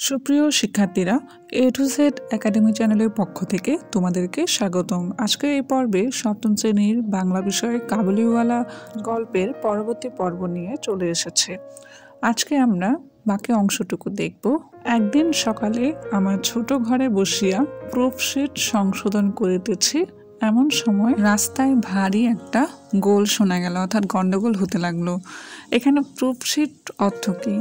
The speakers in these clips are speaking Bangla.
সুপ্রিয় শিক্ষার্থীরা, এ টু জেড একাডেমি চ্যানেলের পক্ষ থেকে তোমাদেরকে স্বাগতম। আজকের এই পর্বে সপ্তম শ্রেণীর বাংলা বিষয়ের কাবুলিওয়ালা গল্পের পরবর্তী পর্ব নিয়ে চলে এসেছে। আজকে আমরা বাকি অংশটুকু দেখব। একদিন সকালে আমার ছোট ঘরে বসিয়া প্রুফশিট সংশোধন করিতেছি, এমন সময় রাস্তায় ভারী একটা গোল শোনা গেল, অর্থাৎ গন্ডগোল হতে লাগলো। এখানে প্রুফশিট অর্থ কি?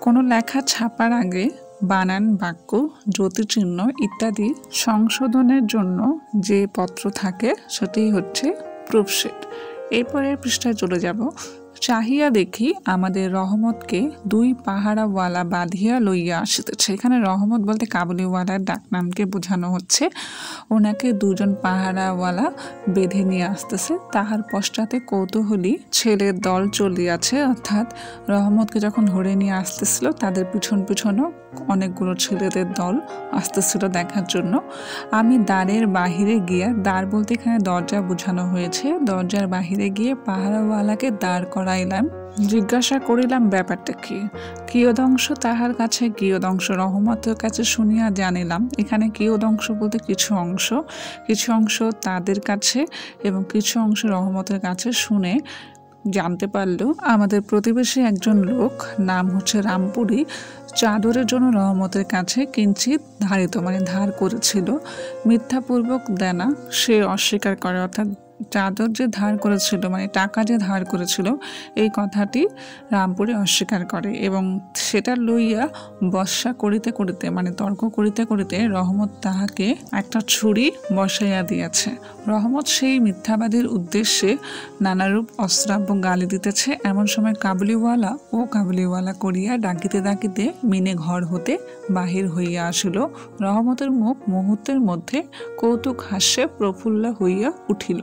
কোনো লেখা ছাপার আগে বানান, বাক্য, জ্যোতিচিহ্ন ইত্যাদি সংশোধনের জন্য যে পত্র থাকে সেটি হচ্ছে প্রুফশিট। এরপরের পৃষ্ঠায় চলে যাব। চাহিয়া দেখি আমাদের রহমতকে দুই পাহারাওয়ালা বাঁধিয়া লইয়া আসিতেছে। এখানে রহমত বলতে কাবুলিওয়ালার ডাকনামকে বোঝানো হচ্ছে। ওনাকে দুজন পাহারাওয়ালা বেঁধে নিয়ে আসতেছে। তাহার পশ্চাতে কৌতূহলী ছেলের দল চলিয়াছে, অর্থাৎ রহমতকে যখন ধরে নিয়ে আসতেছিল তাদের পিছন পিছনও অনেকগুলো ছেলেদের দল আসতেছিল দেখার জন্য। আমি দ্বারের বাহিরে গিয়া, দ্বার বলতে এখানে দরজা বোঝানো হয়েছে, দরজার বাহিরে গিয়ে পাহারাওয়ালাকে দাঁড় করাইলাম। জিজ্ঞাসা করিলাম ব্যাপারটা কি? কিয়দংশ তাহার কাছে, কিয়দংশ রহমতের কাছে শুনিয়া জানিলাম। এখানে কিয়দংশ বলতে কিছু অংশ, কিছু অংশ তাদের কাছে এবং কিছু অংশ রহমতের কাছে শুনে জানতে পারলো আমাদের প্রতিবেশী একজন লোক, নাম হচ্ছে রামপুরি, চাদরের জন্য রহমতের কাছে কিঞ্চিত ধারিত মানে ধার করেছিল। মিথ্যাপূর্বক দেনা সে অস্বীকার করে, অর্থাৎ চাদর যে ধার করেছিল মানে টাকা যে ধার করেছিল এই কথাটি রামপুরি অস্বীকার করে এবং সেটা লইয়া বর্ষা করিতে করিতে মানে তর্ক করিতে করিতে রহমত তাহাকে একটা ছুরি বসাইয়া দিয়েছে। রহমত সেই মিথ্যাবাদীর উদ্দেশ্যে নানারূপ অশ্রাব্য গালি দিতেছে। এমন সময় কাবুলিওয়ালা ও কাবুলিওয়ালা করিয়া ডাকিতে ডাকিতে মিনে ঘর হতে বাহির হইয়া আসিল। রহমতের মুখ মুহূর্তের মধ্যে কৌতুক হাস্যে প্রফুল্ল হইয়া উঠিল।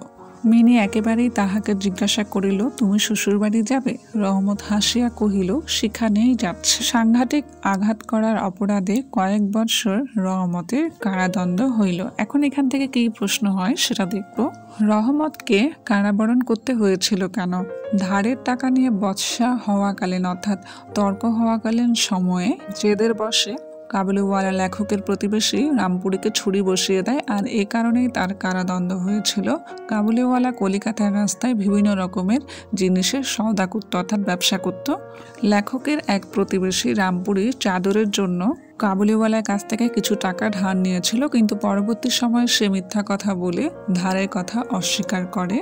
মিনি একেবারেই তাহাকে জিজ্ঞাসা করিল, তুমি শ্বশুর বাড়ি যাবে? রহমত হাসিয়া কহিল, সেখানেই যাচ্ছে। সাংঘাতিক আঘাত করার অপরাধে কয়েক বৎসর রহমতের কারাদণ্ড হইল। এখন এখান থেকে কি প্রশ্ন হয় সেটা দেখব। রহমতকে কারাবরণ করতে হয়েছিল কেন? ধারের টাকা নিয়ে বচসা হওয়াকালীন, অর্থাৎ তর্ক হওয়াকালীন সময়ে জেদের বশে কাবুলিওয়ালা লেখকের প্রতিবেশী রামপুরিকে ছুরি বসিয়ে দেয়, আর এ কারণেই তার কারাদণ্ড হয়েছিল। কাবুলিওয়ালা কলিকাতার রাস্তায় বিভিন্ন রকমের জিনিসের সওদা করত, অর্থাৎ ব্যবসা করত। লেখকের এক প্রতিবেশী রামপুরি চাদরের জন্য কাবুলিওয়ালার কাছ থেকে কিছু টাকা ধার নিয়েছিল, কিন্তু পরবর্তী সময়ে সে মিথ্যা কথা বলে ধারের কথা অস্বীকার করে।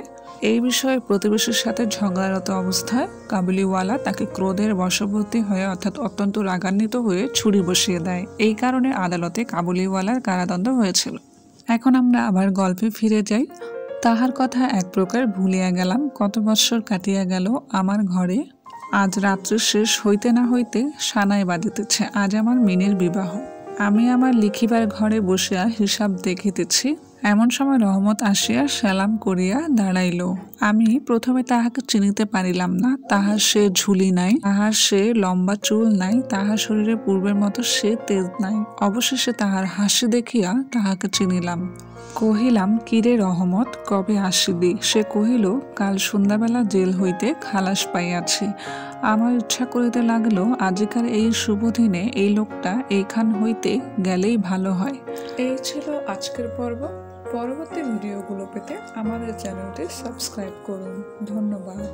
এই বিষয়ে প্রতিবেশীর সাথে ঝগড়ারত অবস্থায় কাবুলিওয়ালা তাকে ক্রোধের বশবর্তী হয়ে, অর্থাৎ অত্যন্ত রাগান্বিত হয়ে ছুরি বসিয়ে দেয়। এই কারণে আদালতে কাবুলিওয়ালার কারাদণ্ড হয়েছিল। এখন আমরা আবার গল্পে ফিরে যাই। তাহার কথা এক প্রকার ভুলিয়া গেলাম। কত বৎসর কাটিয়া গেল আমার ঘরে। আজ রাত্রি শেষ হইতে না হইতে সানাই বাজিতেছে। আজ আমার মিনির বিবাহ। আমি আমার লিখিবার ঘরে বসিয়া হিসাব দেখিতেছি। এমন সময় রহমত আসিয়া সালাম করিয়া দাঁড়াইল। আমি প্রথমে তাহাকে চিনিতে পারিলাম না। তাহার সে ঝুলি নাই, তাহার সে লম্বা চুল নাই, তাহার শরীরে পূর্বের মতো সে তেজ নাই। অবশেষে তাহার হাসি দেখিয়া তাহাকে চিনিলাম। কহিলাম, কিরে রহমত, কবে আসিবি? সে কহিল, কাল সন্ধ্যাবেলা জেল হইতে খালাস পাইয়াছি। আমার ইচ্ছা করিতে লাগলো আজিকার এই শুভ দিনে এই লোকটা এইখান হইতে গেলেই ভালো হয়। এই ছিল আজকের পর্ব। পরবর্তী ভিডিওগুলো পেতে আমাদের চ্যানেলটি সাবস্ক্রাইব করুন। ধন্যবাদ।